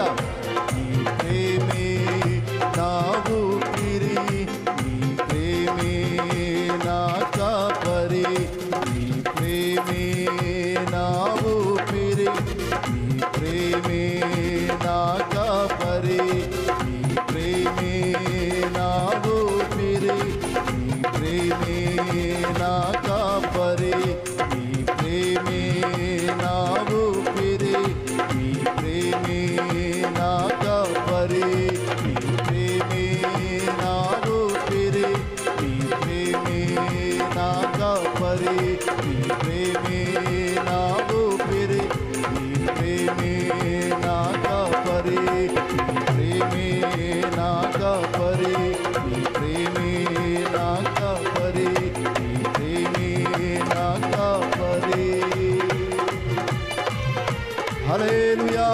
హల్లెలూయా. నీ ప్రేమే నా ఊపిరి, నీ ప్రేమే నా కాపరి, నీ ప్రేమే నా ఊపిరి, నీ ప్రేమే నా కాపరి, నీ ప్రేమే నా ఊపిరి, నీ ప్రేమే నా కాపరి, నీ ప్రేమే నా ఊపిరి, నీ ప్రేమే నా కాపరి, నీ ప్రేమే నా ఊపిరి, నీ ప్రేమే నా కాపరి, నీ ప్రేమే నా ఊపిరి, నీ ప్రేమే నా కాపరి, నీ ప్రేమే నా కాపరి, నీ ప్రేమే నా కాపరి, నీ ప్రేమే నా కాపరి. హల్లెలూయా.